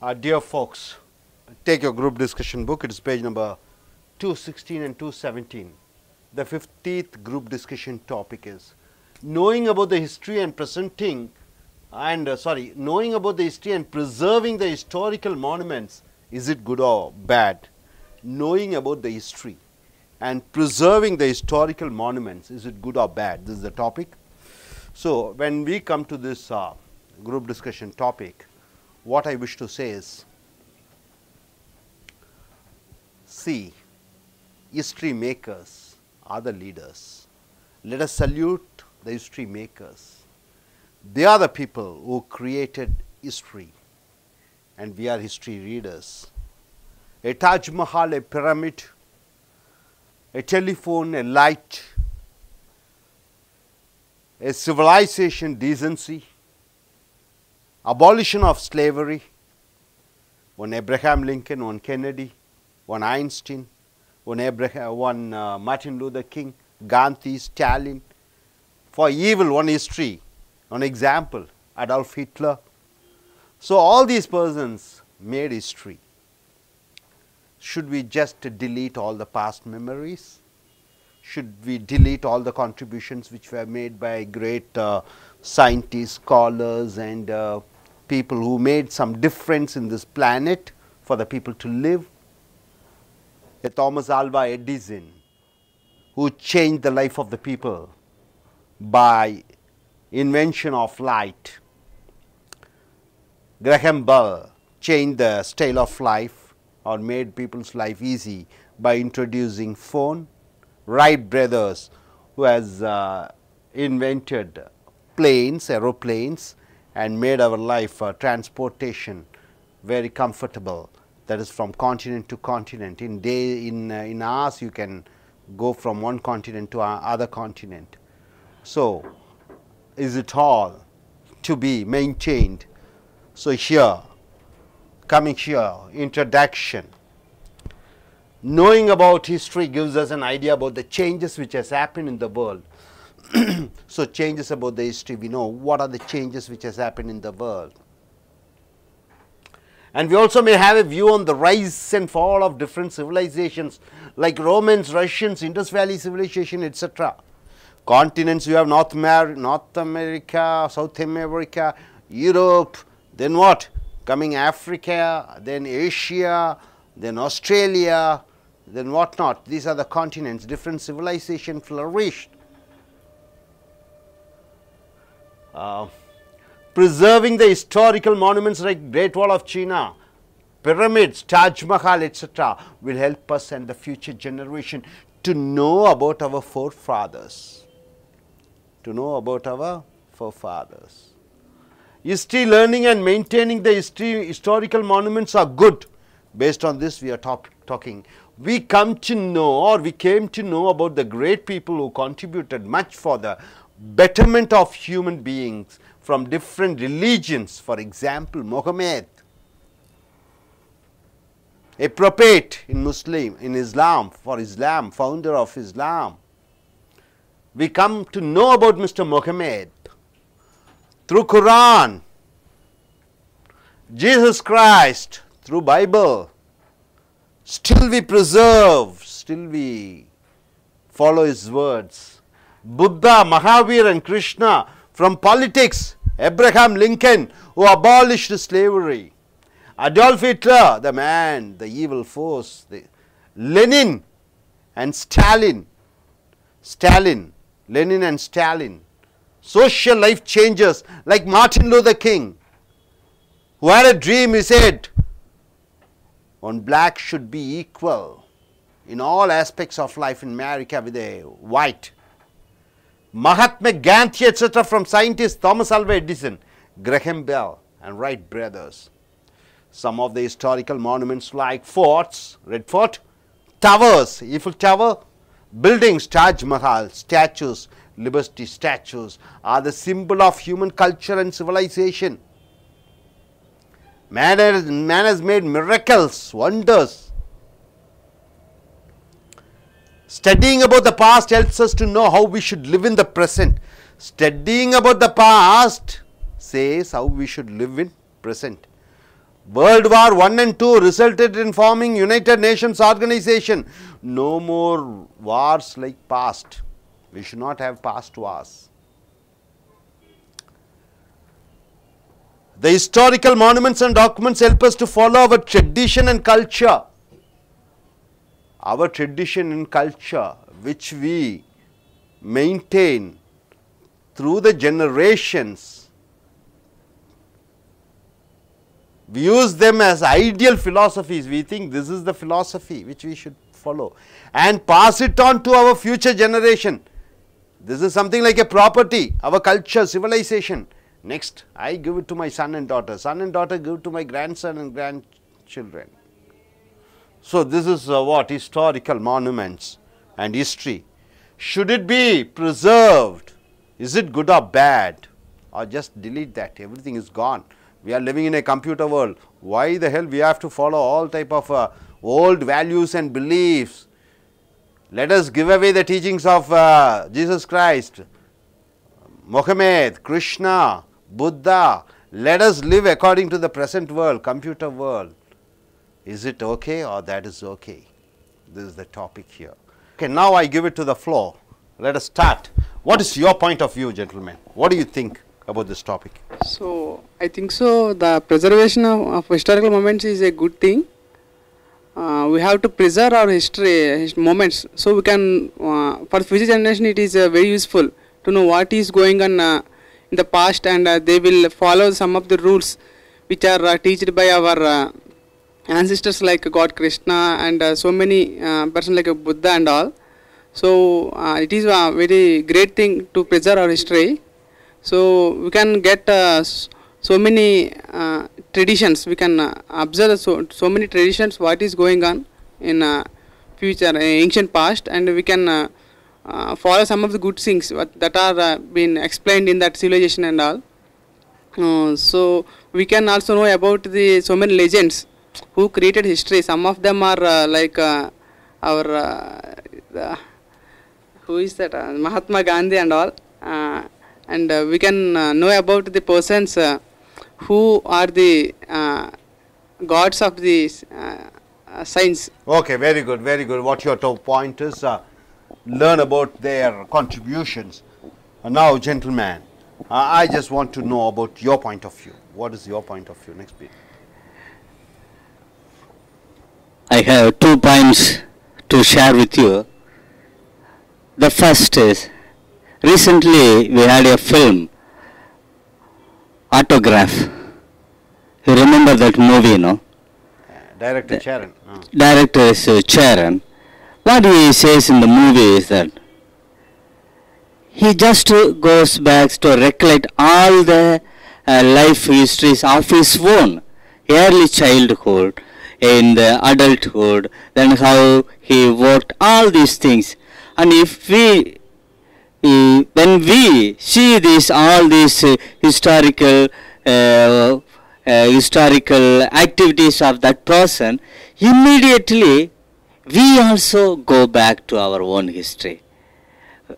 Dear folks, take your group discussion book. It is page number 216 and 217. The 50th group discussion topic is knowing about the history and presenting knowing about the history and preserving the historical monuments, is it good or bad? Knowing about the history and preserving the historical monuments, is it good or bad? This is the topic. So, when we come to this group discussion topic, what I wish to say is, see, history makers are the leaders. Let us salute the history makers. They are the people who created history, and we are history readers. A Taj Mahal, a pyramid, a telephone, a light, a civilization, decency, abolition of slavery, one Abraham Lincoln, one Kennedy, one Einstein, one Martin Luther King, Gandhi, Stalin. For evil, one history, one example, Adolf Hitler. So, all these persons made history. Should we just delete all the past memories? Should we delete all the contributions which were made by great scientists, scholars, and people who made some difference in this planet for the people to live? A Thomas Alva Edison, who changed the life of the people by invention of light. Graham Bell changed the style of life or made people's life easy by introducing phone. Wright brothers, who has invented planes, aeroplanes, and made our life transportation very comfortable. That is from continent to continent. In hours you can go from one continent to other continent. So, is it all to be maintained? So, coming here, introduction. Knowing about history gives us an idea about the changes which has happened in the world. So, changes about the history, we know what are the changes which has happened in the world. And we also may have a view on the rise and fall of different civilizations like Romans, Russians, Indus Valley civilization, etc. Continents, you have North America, South America, Europe, then what? Coming Africa, then Asia, then Australia, then what not. These are the continents, different civilization flourished. Preserving the historical monuments like Great Wall of China, pyramids, Taj Mahal, etc. will help us and the future generation to know about our forefathers. To know about our forefathers. History learning and maintaining the historical monuments are good. Based on this we are talking. We come to know, or we came to know about the great people who contributed much for the betterment of human beings from different religions. For example, Muhammad, a prophet in Islam, founder of Islam. We come to know about Mr. Muhammad through Quran, Jesus Christ through Bible. Still we preserve, still we follow his words. Buddha, Mahavir and Krishna from politics. Abraham Lincoln, who abolished slavery. Adolf Hitler, the man, the evil force. Lenin and Stalin. Lenin and Stalin. Social life changers like Martin Luther King, who had a dream. He said, one black should be equal in all aspects of life in America with a white. Mahatma Gandhi, etc. from scientists Thomas Alva Edison, Graham Bell and Wright brothers. Some of the historical monuments like forts, Red Fort, towers, Eiffel Tower, buildings, Taj Mahal, statues, Liberty statues are the symbol of human culture and civilization. Man has made miracles, wonders. Studying about the past helps us to know how we should live in the present. Studying about the past says how we should live in present. World War I and II resulted in forming United Nations Organization. No more wars like past. We should not have past wars. The historical monuments and documents help us to follow our tradition and culture. Our tradition and culture, which we maintain through the generations. We use them as ideal philosophies. We think this is the philosophy which we should follow and pass it on to our future generation. This is something like a property, our culture, civilization. Next, I give it to my son and daughter. Son and daughter give it to my grandson and grandchildren. So, this is what historical monuments and history. Should it be preserved? Is it good or bad? Or just delete that? Everything is gone. We are living in a computer world. Why the hell we have to follow all type of old values and beliefs? Let us give away the teachings of Jesus Christ, Muhammad, Krishna, Buddha. Let us live according to the present world, computer world. Is it okay or that is okay? This is the topic here. Okay, now I give it to the floor. Let us start. What is your point of view, gentlemen? What do you think about this topic? So, I think so the preservation of historical moments is a good thing. We have to preserve our history moments, so we can for future generation it is very useful to know what is going on in the past, and they will follow some of the rules which are taught by our ancestors like God Krishna and so many persons like Buddha and all. So it is a very great thing to preserve our history. So we can get so many traditions. We can observe so many traditions what is going on in future ancient past, and we can follow some of the good things that are been explained in that civilization and all. So we can also know about the so many legends who created history. Some of them are like our who is that Mahatma Gandhi and all, and we can know about the persons who are the gods of the science. Okay, very good, very good. What your top point is, learn about their contributions. Now, gentlemen, I just want to know about your point of view. What is your point of view? Next, please. I have 2 points to share with you. The first is, recently we had a film, Autograph. You remember that movie, no? Director Charan. Director is Charan. What he says in the movie is that he just goes back to recollect all the life histories of his own early childhood, in the adulthood, then how he worked, all these things. And if we, when we see this, all these historical activities of that person, immediately we also go back to our own history.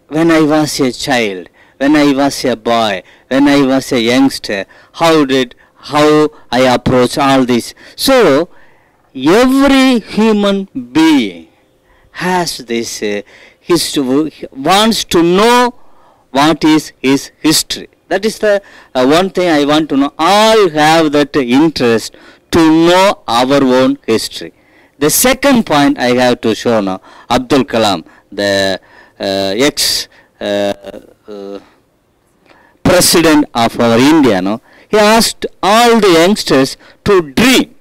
When I was a child, when I was a boy, when I was a youngster, how I approach all this. So every human being has this history, wants to know what is his history. That is the one thing I want to know. All have that interest to know our own history. The second point I have to show now, Abdul Kalam, the ex-president of our India, no? He asked all the youngsters to dream.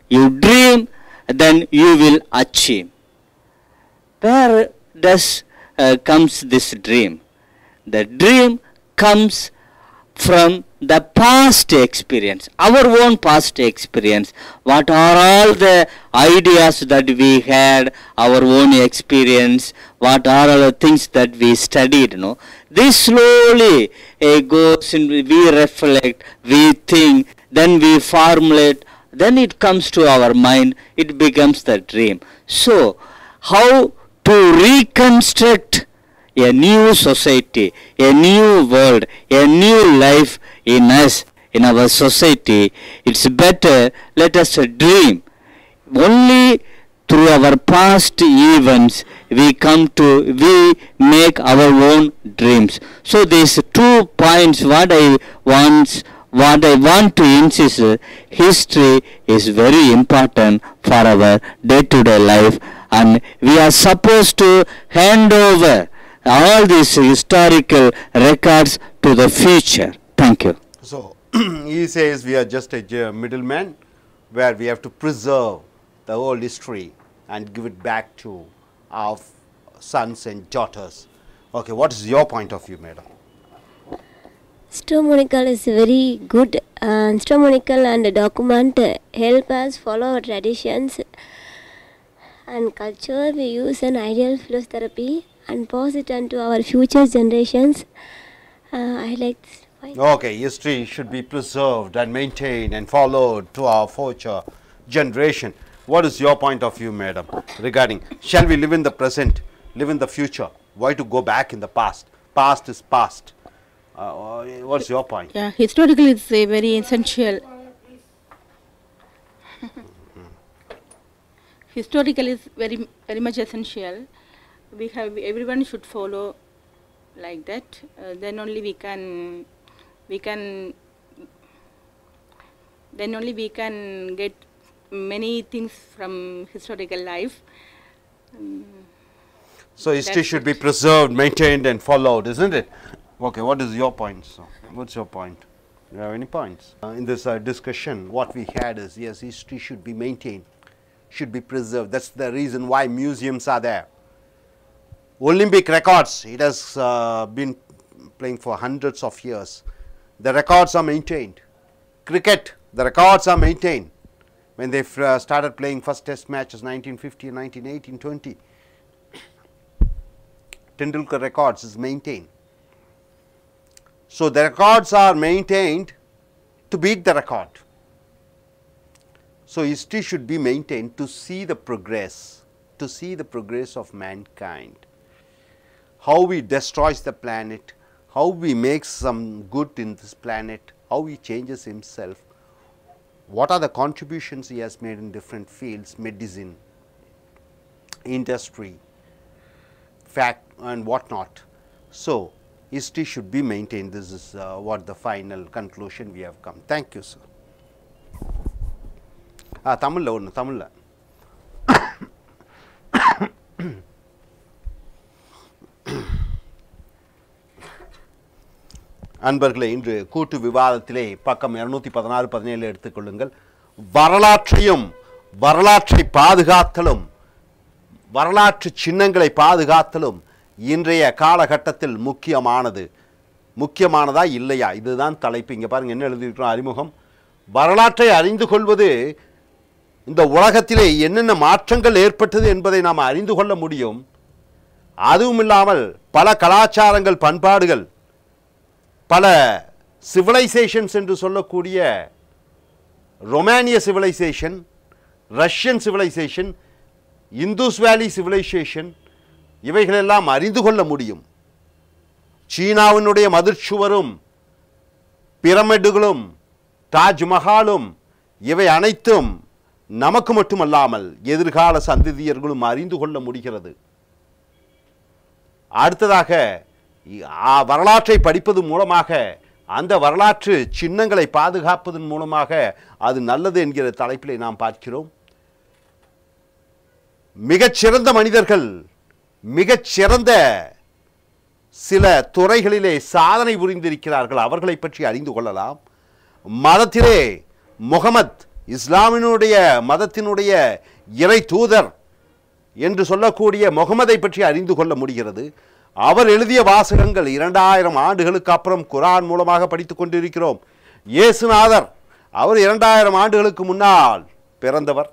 You dream, then you will achieve. Where does comes this dream? The dream comes from the past experience, our own past experience. What are all the ideas that we had, our own experience, what are all the things that we studied, no? This slowly goes in, we reflect, we think, then we formulate, then it comes to our mind, it becomes the dream. So, how to reconstruct a new society, a new world, a new life in us in our society. It's better let us dream. Only through our past events we make our own dreams. So these 2 points what I want to insist, history is very important for our day-to-day life, and we are supposed to hand over all these historical records to the future. Thank you. So, he says we are just a middleman where we have to preserve the old history and give it back to our sons and daughters. Okay, what is your point of view, madam? Historical is very good. Historical and document help us follow our traditions and culture. We use an ideal philosophy and pass it on to our future generations. I like this point. Okay, history should be preserved and maintained and followed to our future generation. What is your point of view, madam, regarding shall we live in the present, live in the future? Why to go back in the past? Past is past. What's your point? Yeah, historical is very essential. Historical is very much essential. Everyone should follow like that. Then only we can get many things from historical life. So history should be preserved, maintained and followed, isn't it? Okay, what is your point? So, what's your point? Do you have any points? In this discussion, what we had is, yes, history should be maintained, should be preserved. That's the reason why museums are there. Olympic records, it has been playing for hundreds of years. The records are maintained. Cricket, the records are maintained. When they started playing first test matches, 1950, 1918, 20, Tendulkar records is maintained. So, the records are maintained to beat the record. So, history should be maintained to see the progress, of mankind, how we destroys the planet, how we make some good in this planet, how he changes himself, what are the contributions he has made in different fields, medicine, industry, fact and what not. So, history should be maintained. This is what the final conclusion we have come. Thank you, sir. Tamil la Tamil la. அன்பர்களே, இன்று கூட்டு விவாதத்திலே பக்கம் 216-17 எடுத்துக்கொள்ளுங்கள். வரலாற்றையும் வரலாற்றை பாதுகாத்தலும் வரலாற்று சின்னங்களை பாதுகாத்தலும் இன்றைய காலகட்டத்தில் முக்கியமானதா இல்லையா? இதுதான் தலைப்பு. இங்கே பாருங்கள் என்ன எழுதியிருக்கிறோம். அறிமுகம். வரலாற்றை அறிந்து கொள்வது இந்த உலகத்திலே என்னென்ன மாற்றங்கள் ஏற்பட்டது என்பதை நாம் அறிந்து கொள்ள முடியும். அதுவும் இல்லாமல் பல கலாச்சாரங்கள், பண்பாடுகள், பல சிவிலைசேஷன்ஸ் என்று சொல்லக்கூடிய ரொமானிய சிவிலைசேஷன், ரஷ்யன் சிவிலைசேஷன், இந்துஸ் வேலி சிவிலைசேஷன், இவைகளெல்லாம் அறிந்து கொள்ள முடியும். சீனாவினுடைய மதிர்ச்சுவரும், பிரமிடுகளும், தாஜ்மஹாலும், இவை அனைத்தும் நமக்கு மட்டுமல்லாமல் எதிர்கால சந்ததியர்களும் அறிந்து கொள்ள முடிகிறது. அடுத்ததாக வரலாற்றை படிப்பது மூலமாக, அந்த வரலாற்று சின்னங்களை பாதுகாப்பதன் மூலமாக அது நல்லது என்கிற தலைப்பிலே நாம் பார்க்கிறோம். மிகச்சிறந்த மனிதர்கள், மிகச்சிறந்த சில துறைகளிலே சாதனை புரிந்திருக்கிறார்கள். அவர்களை பற்றி அறிந்து கொள்ளலாம். மதத்திலே முகமது, இஸ்லாமினுடைய மதத்தினுடைய இறை தூதர் என்று சொல்லக்கூடிய முகமதை பற்றி அறிந்து கொள்ள முடிகிறது. அவர் எழுதிய வாசகங்கள் 2000 ஆண்டுகளுக்கு அப்புறம் குரான் மூலமாக படித்துக் கொண்டிருக்கிறோம். இயேசுநாதர், அவர் 2000 ஆண்டுகளுக்கு முன்னால் பிறந்தவர்.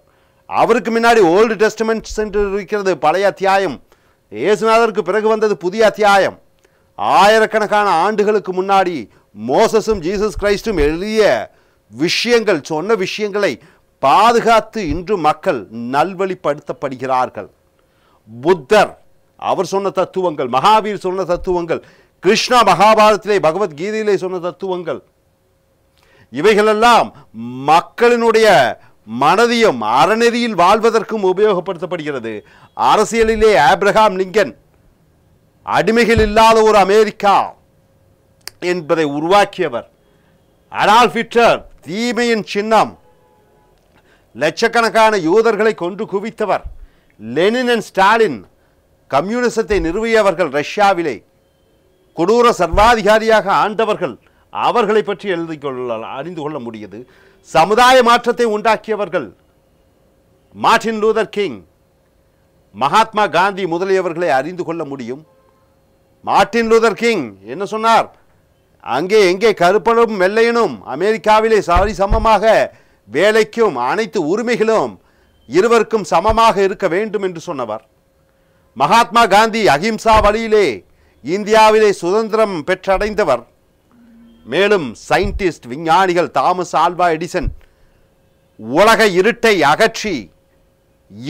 அவருக்கு முன்னாடி ஓல்டு டெஸ்டமென்ட்ஸ் என்று இருக்கிறது, பழைய அத்தியாயம். இயேசுநாதருக்கு பிறகு வந்தது புதிய அத்தியாயம். ஆயிரக்கணக்கான ஆண்டுகளுக்கு முன்னாடி மோசஸும் ஜீசஸ் கிரைஸ்டும் எழுதிய விஷயங்கள், சொன்ன விஷயங்களை பாதுகாத்து இன்று மக்கள் நல்வழிப்படுத்தப்படுகிறார்கள். புத்தர், அவர் சொன்ன தத்துவங்கள், மகாவீர் சொன்ன தத்துவங்கள், கிருஷ்ணா மகாபாரதத்திலே, பகவத்கீதையிலே சொன்ன தத்துவங்கள், இவைகளெல்லாம் மக்களினுடைய மனதையும் அறநெறியில் வாழ்வதற்கும் உபயோகப்படுத்தப்படுகிறது. அரசியலிலே ஆப்ரஹாம் லிங்கன் அடிமைகள் இல்லாத ஒரு அமெரிக்கா என்பதை உருவாக்கியவர். அடால்ஃப் ஹிட்லர் தீமையின் சின்னம், லட்சக்கணக்கான யூதர்களை கொன்று குவித்தவர். லெனின் அண்ட் ஸ்டாலின் கம்யூனிசத்தை நிறுவியவர்கள். ரஷ்யாவிலே கொடூர சர்வாதிகாரியாக ஆண்டவர்கள். அவர்களை பற்றி அறிந்து கொள்ள முடியுது. சமுதாய மாற்றத்தை உண்டாக்கியவர்கள் Martin Luther King, Mahatma Gandhi முதலியவர்களை அறிந்து கொள்ள முடியும். மார்ட்டின் லூதர் கிங் என்ன சொன்னார்? அங்கே எங்கே கருப்பனும் வெள்ளையனும் அமெரிக்காவிலே சமமாக வேலைக்கும் அனைத்து உரிமைகளும் இருவருக்கும் சமமாக இருக்க வேண்டும் என்று சொன்னவர். மகாத்மா காந்தி அகிம்சா வழியிலே இந்தியாவிலே சுதந்திரம் பெற்றடைந்தவர். மேலும் சயின்டிஸ்ட் விஞ்ஞானிகள் தாமஸ் ஆல்வா எடிசன் உலக இருட்டை அகற்றி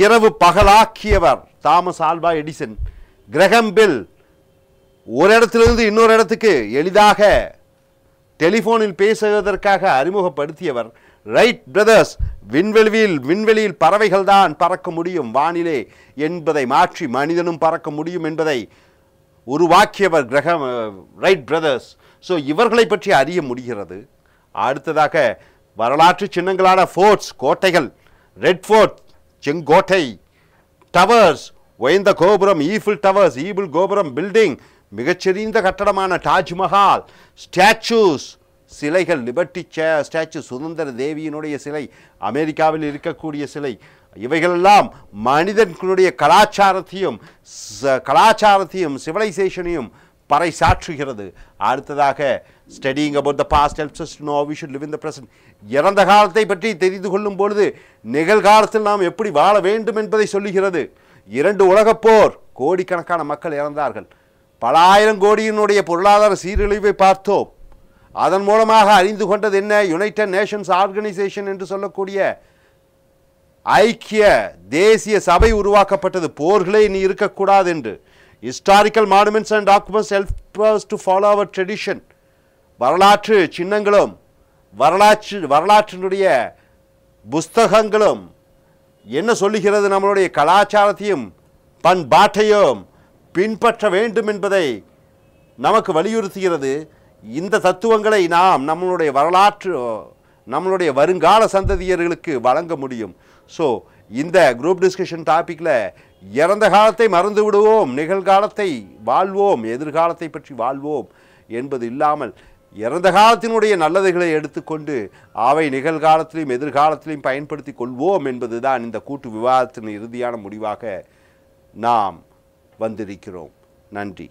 இரவு பகலாக்கியவர் தாமஸ் ஆல்வா எடிசன். கிரஹம் பெல் ஒரு இடத்திலிருந்து இன்னொரு இடத்துக்கு எளிதாக டெலிஃபோனில் பேசுவதற்காக அறிமுகப்படுத்தியவர். ரைட் பிரதர்ஸ் விண்வெளியில் பறவைகள் தான் பறக்க முடியும் வானிலே என்பதை மாற்றி மனிதனும் பறக்க முடியும் என்பதை உருவாக்கியவர் ரைட் பிரதர்ஸ். ஸோ இவர்களை பற்றி அறிய முடிகிறது. அடுத்ததாக வரலாற்று சின்னங்களான ஃபோர்ட்ஸ், கோட்டைகள், ரெட் ஃபோர்ட் செங்கோட்டை, டவர்ஸ் உயர்ந்த கோபுரம், ஈஃபில் டவர்ஸ் ஈபிள் கோபுரம், பில்டிங் மிகச்சிறந்த கட்டடமான தாஜ்மஹால், ஸ்டாச்சூஸ் சிலைகள், லிபர்ட்டி ஸ்டாச்சு சுதந்திர தேவியினுடைய சிலை, அமெரிக்காவில் இருக்கக்கூடிய சிலை, இவைகளெல்லாம் மனிதனுடைய கலாச்சாரத்தையும் சிவிலைசேஷனையும் பறைசாற்றுகிறது. அடுத்ததாக studying about the past helps us to know how we should live in the present. இறந்த காலத்தை பற்றி தெரிந்து கொள்ளும் பொழுது நிகழ்காலத்தில் நாம் எப்படி வாழ வேண்டும் என்பதை சொல்லுகிறது. 2 உலகப் போர், கோடிக்கணக்கான மக்கள் இறந்தார்கள். பல ஆயிரம் கோடியினுடைய பொருளாதார சீரழிவை பார்த்தோம். அதன் மூலமாக அறிந்து கொண்டது என்ன? யுனைடெட் நேஷன்ஸ் ஆர்கனைசேஷன் என்று சொல்லக்கூடிய ஐக்கிய தேசிய சபை உருவாக்கப்பட்டது. போர்களே இனி இருக்கக்கூடாது என்று. Historical monuments and documents help us to follow our tradition. வரலாற்று சின்னங்களும் வரலாற்றினுடைய புஸ்தகங்களும் என்ன சொல்லுகிறது? நம்மளுடைய கலாச்சாரத்தையும் பண்பாட்டையும் பின்பற்ற வேண்டும் என்பதை நமக்கு வலியுறுத்துகிறது. இந்த தத்துவங்களை நாம் நம்மளுடைய வருங்கால சந்ததியர்களுக்கு வழங்க முடியும். ஸோ இந்த குரூப் டிஸ்கஷன் டாப்பிக்கில் இறந்த காலத்தை மறந்து விடுவோம், நிகழ்காலத்தை வாழ்வோம், எதிர்காலத்தை பற்றி வாழ்வோம் என்பது இல்லாமல் இறந்த காலத்தினுடைய நல்லதுகளை எடுத்துக்கொண்டு அவை நிகழ்காலத்திலையும் எதிர்காலத்திலையும் பயன்படுத்தி கொள்வோம் என்பதுதான் இந்த கூட்டு விவாதத்தின் இறுதியான முடிவாக நாம் வந்திருக்கிறோம். நன்றி.